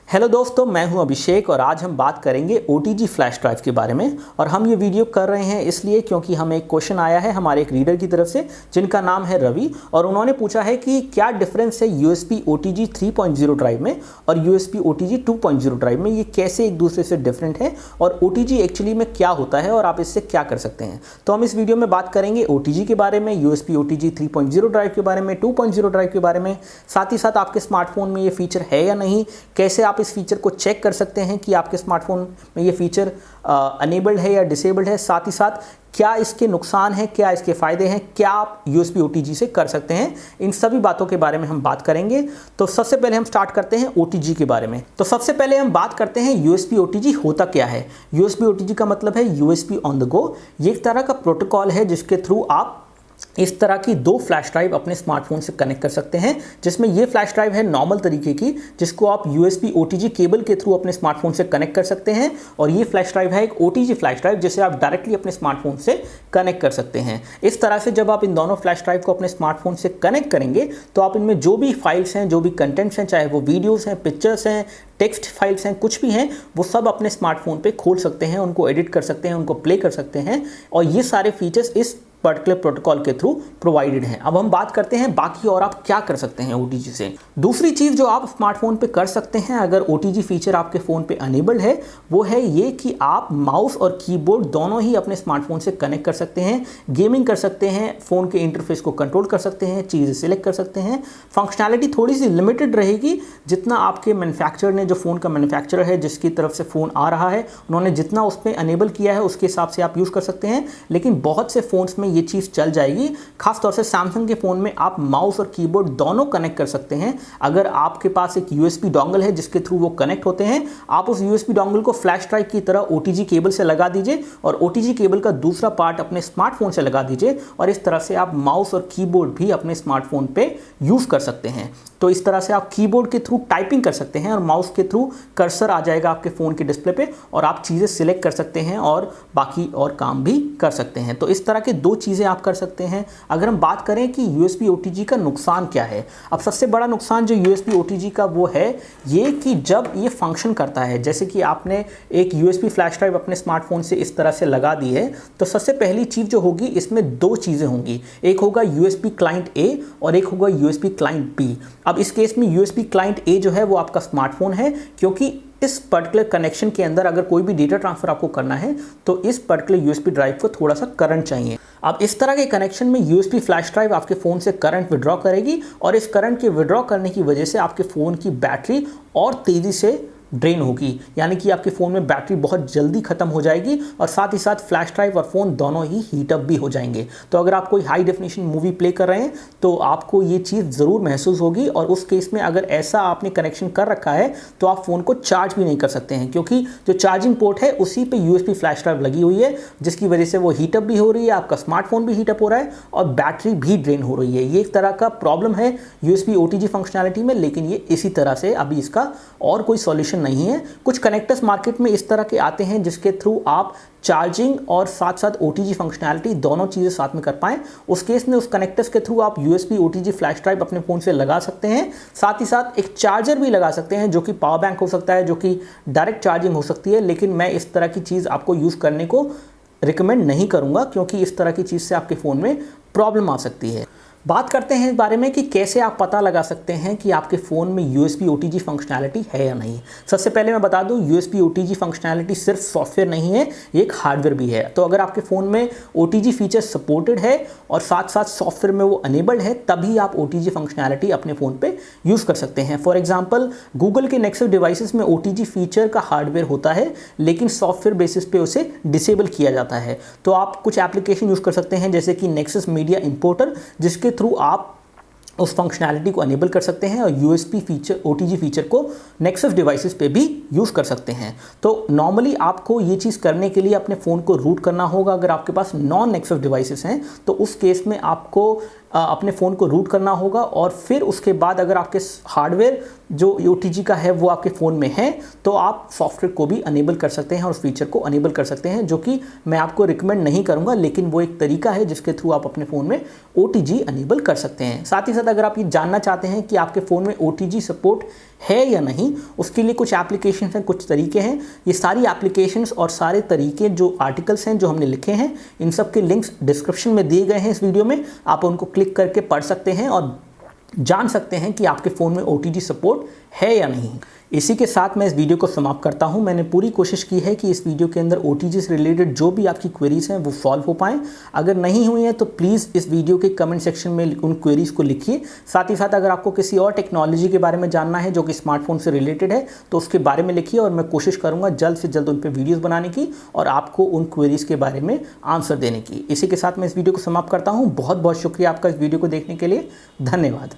Hello दोस्तों, मैं हूं अभिषेक और आज हम बात करेंगे OTG फ्लैश ड्राइव के बारे में। और हम ये वीडियो कर रहे हैं इसलिए क्योंकि हमें एक क्वेश्चन आया है हमारे एक रीडर की तरफ से जिनका नाम है रवि, और उन्होंने पूछा है कि क्या डिफरेंस है USB OTG 3.0 ड्राइव में और USB OTG 2.0 ड्राइव में, ये कैसे एक दूसरे से डिफरेंट है और OTG एक्चुअली में क्या होता है और आप इससे क्या कर सकते हैं। तो हम इस वीडियो में बात करेंगे OTG के बारे में, USB OTG 3.0 ड्राइव के बारे में, 2.0 ड्राइव के बारे में, साथ ही साथ आपके स्मार्टफोन में ये फीचर है या नहीं, कैसे आप इस फीचर को चेक कर सकते हैं कि आपके स्मार्टफोन में ये फीचर अनेबल्ड है या डिसेबल्ड है, साथ ही साथ क्या इसके नुकसान हैं, क्या इसके फ़ायदे हैं, क्या आप USB OTG से कर सकते हैं, इन सभी बातों के बारे में हम बात करेंगे। तो सबसे पहले हम स्टार्ट करते हैं OTG के बारे में। तो सबसे पहले हम बात करते हैं USB OTG होता क्या है। USB OTG का मतलब है USB ऑन द गो। ये एक तरह का प्रोटोकॉल है जिसके थ्रू आप इस तरह की दो फ्लैश ड्राइव अपने स्मार्टफोन से कनेक्ट कर सकते हैं, जिसमें ये फ्लैश ड्राइव है नॉर्मल तरीके की जिसको आप USB OTG केबल के थ्रू अपने स्मार्टफोन से कनेक्ट कर सकते हैं, और ये फ्लैश ड्राइव है एक OTG फ्लैश ड्राइव जिसे आप डायरेक्टली अपने स्मार्टफोन से कनेक्ट कर सकते हैं। इस तरह से जब आप इन दोनों फ्लैश ड्राइव को अपने स्मार्टफोन से कनेक्ट करेंगे तो आप इनमें जो भी फाइल्स हैं, जो भी कंटेंट्स हैं, चाहे वो वीडियोज़ हैं, पिक्चर्स हैं, टेक्स्ट फाइल्स हैं, कुछ भी हैं, वो सब अपने स्मार्टफोन पे खोल सकते हैं, उनको एडिट कर सकते हैं, उनको प्ले कर सकते हैं, और ये सारे फीचर्स इस पर्टिकुलर प्रोटोकॉल के थ्रू प्रोवाइडेड हैं। अब हम बात करते हैं बाकी और आप क्या कर सकते हैं OTG से। दूसरी चीज़ जो आप स्मार्टफोन पे कर सकते हैं अगर OTG फीचर आपके फ़ोन पे अनेबल्ड है, वो है ये कि आप माउस और कीबोर्ड दोनों ही अपने स्मार्टफोन से कनेक्ट कर सकते हैं, गेमिंग कर सकते हैं, फ़ोन के इंटरफेस को कंट्रोल कर सकते हैं, चीज़ें सिलेक्ट कर सकते हैं। फंक्शनैलिटी थोड़ी सी लिमिटेड रहेगी, जितना आपके मैन्युफैक्चरर ने, जो फ़ोन का मैन्युफैक्चरर है जिसकी तरफ से फ़ोन आ रहा है, उन्होंने जितना उस पर अनेबल किया है उसके हिसाब से आप यूज़ कर सकते हैं। लेकिन बहुत से फ़ोन्स में ये चीज़ चल जाएगी। खासतौर से सैमसंग के फ़ोन में आप माउस और कीबोर्ड दोनों कनेक्ट कर सकते हैं। अगर आपके पास एक USB डोंगल है जिसके थ्रू वो कनेक्ट होते हैं, आप उस USB डोंगल को फ्लैश ड्राइव की तरह OTG केबल से लगा दीजिए और OTG केबल का दूसरा पार्ट अपने स्मार्टफोन से लगा दीजिए, और इस तरह से आप माउस और कीबोर्ड भी अपने स्मार्टफोन पे यूज़ कर सकते हैं। तो इस तरह से आप कीबोर्ड के थ्रू टाइपिंग कर सकते हैं और माउस के थ्रू कर्सर आ जाएगा आपके फ़ोन के डिस्प्ले पे और आप चीज़ें सिलेक्ट कर सकते हैं और बाकी और काम भी कर सकते हैं। तो इस तरह के दो चीज़ें आप कर सकते हैं। अगर हम बात करें कि USB OTG का नुकसान क्या है, अब सबसे बड़ा नुकसान जो USB OTG का वो है ये कि जब ये फंक्शन करता है, जैसे कि आपने एक USB फ्लैश ड्राइव अपने स्मार्टफोन से इस तरह से लगा दी है, तो सबसे पहली चीज़ जो होगी इसमें दो चीज़ें होंगी, एक होगा USB क्लाइंट A और एक होगा USB क्लाइंट B। अब इस केस में USB क्लाइंट A जो है वो आपका स्मार्टफोन है, क्योंकि इस पर्टिकुलर कनेक्शन के अंदर अगर कोई भी डेटा ट्रांसफ़र आपको करना है तो इस पर्टिकुलर USB ड्राइव को थोड़ा सा करंट चाहिए। अब इस तरह के कनेक्शन में USB फ्लैश ड्राइव आपके फ़ोन से करंट विड्रॉ करेगी, और इस करंट के विड्रॉ करने की वजह से आपके फ़ोन की बैटरी और तेज़ी से ड्रेन होगी, यानी कि आपके फ़ोन में बैटरी बहुत जल्दी ख़त्म हो जाएगी, और साथ ही साथ फ्लैश ड्राइव और फ़ोन दोनों ही हीटअप भी हो जाएंगे। तो अगर आप कोई हाई डेफिनेशन मूवी प्ले कर रहे हैं तो आपको ये चीज़ ज़रूर महसूस होगी, और उस केस में अगर ऐसा आपने कनेक्शन कर रखा है तो आप फ़ोन को चार्ज भी नहीं कर सकते हैं, क्योंकि जो चार्जिंग पोर्ट है उसी पे USB फ्लैश ड्राइव लगी हुई है, जिसकी वजह से वो हीटअप भी हो रही है, आपका स्मार्टफोन भी हीटअप हो रहा है और बैटरी भी ड्रेन हो रही है। ये एक तरह का प्रॉब्लम है USB OTG फंक्शनैलिटी में, लेकिन ये इसी तरह से अभी इसका और कोई सॉल्यूशन नहीं है। कुछ कनेक्टर्स मार्केट में इस तरह के आते हैं जिसके थ्रू आप चार्जिंग और साथ साथ OTG फंक्शनैलिटी दोनों चीज़ें साथ में कर पाएँ। उस केस में उस कनेक्टर्स के थ्रू आप USB OTG फ्लैश ड्राइव अपने फ़ोन से लगा सकते हैं, साथ ही साथ एक चार्जर भी लगा सकते हैं जो कि पावर बैंक हो सकता है, जो कि डायरेक्ट चार्जिंग हो सकती है। लेकिन मैं इस तरह की चीज़ आपको यूज़ करने को रिकमेंड नहीं करूँगा, क्योंकि इस तरह की चीज़ से आपके फ़ोन में प्रॉब्लम आ सकती है। बात करते हैं इस बारे में कि कैसे आप पता लगा सकते हैं कि आपके फ़ोन में USB OTG फंक्शनैलिटी है या नहीं। सबसे पहले मैं बता दूं, USB OTG फंक्शनैलिटी सिर्फ सॉफ्टवेयर नहीं है, ये एक हार्डवेयर भी है। तो अगर आपके फ़ोन में OTG फीचर सपोर्टेड है और साथ साथ सॉफ्टवेयर में वो अनेबल्ड है, तभी आप OTG फंक्शनैलिटी अपने फ़ोन पे यूज़ कर सकते हैं। फॉर एग्जांपल, गूगल के नेक्सस डिवाइसेस में OTG फीचर का हार्डवेयर होता है, लेकिन सॉफ्टवेयर बेसिस पे उसे डिसेबल किया जाता है। तो आप कुछ एप्लीकेशन यूज़ कर सकते हैं जैसे कि नेक्सस मीडिया इंपोर्टर, जिसके थ्रू आप उस फंक्शनैलिटी को अनेबल कर सकते हैं और USB फीचर, OTG फीचर को नेक्सस डिवाइसेस पे भी यूज़ कर सकते हैं। तो नॉर्मली आपको ये चीज़ करने के लिए अपने फ़ोन को रूट करना होगा। अगर आपके पास नॉन नेक्सस डिवाइसेस हैं तो उस केस में आपको अपने फ़ोन को रूट करना होगा, और फिर उसके बाद अगर आपके हार्डवेयर जो OTG का है वो आपके फ़ोन में है तो आप सॉफ्टवेयर को भी अनेबल कर सकते हैं और उस फीचर को अनेबल कर सकते हैं, जो कि मैं आपको रिकमेंड नहीं करूँगा, लेकिन वो एक तरीका है जिसके थ्रू आप अपने फ़ोन में OTG अनेबल कर सकते हैं। साथ ही साथ अगर आप ये जानना चाहते हैं कि आपके फ़ोन में OTG सपोर्ट है या नहीं, उसके लिए कुछ एप्लीकेशंस हैं, कुछ तरीके हैं। ये सारी एप्लीकेशंस और सारे तरीके जो आर्टिकल्स हैं जो हमने लिखे हैं, इन सब के लिंक्स डिस्क्रिप्शन में दिए गए हैं इस वीडियो में। आप उनको क्लिक करके पढ़ सकते हैं और जान सकते हैं कि आपके फ़ोन में OTG सपोर्ट है या नहीं। इसी के साथ मैं इस वीडियो को समाप्त करता हूं। मैंने पूरी कोशिश की है कि इस वीडियो के अंदर OTG से रिलेटेड जो भी आपकी क्वेरीज हैं वो सॉल्व हो पाएँ। अगर नहीं हुई हैं तो प्लीज़ इस वीडियो के कमेंट सेक्शन में उन क्वेरीज को लिखिए। साथ ही साथ अगर आपको किसी और टेक्नोलॉजी के बारे में जानना है जो कि स्मार्टफोन से रिलेटेड है तो उसके बारे में लिखिए और मैं कोशिश करूँगा जल्द से जल्द उन पर वीडियोज़ बनाने की और आपको उन क्वेरीज के बारे में आंसर देने की। इसी के साथ मैं इस वीडियो को समाप्त करता हूँ। बहुत बहुत शुक्रिया आपका इस वीडियो को देखने के लिए। धन्यवाद।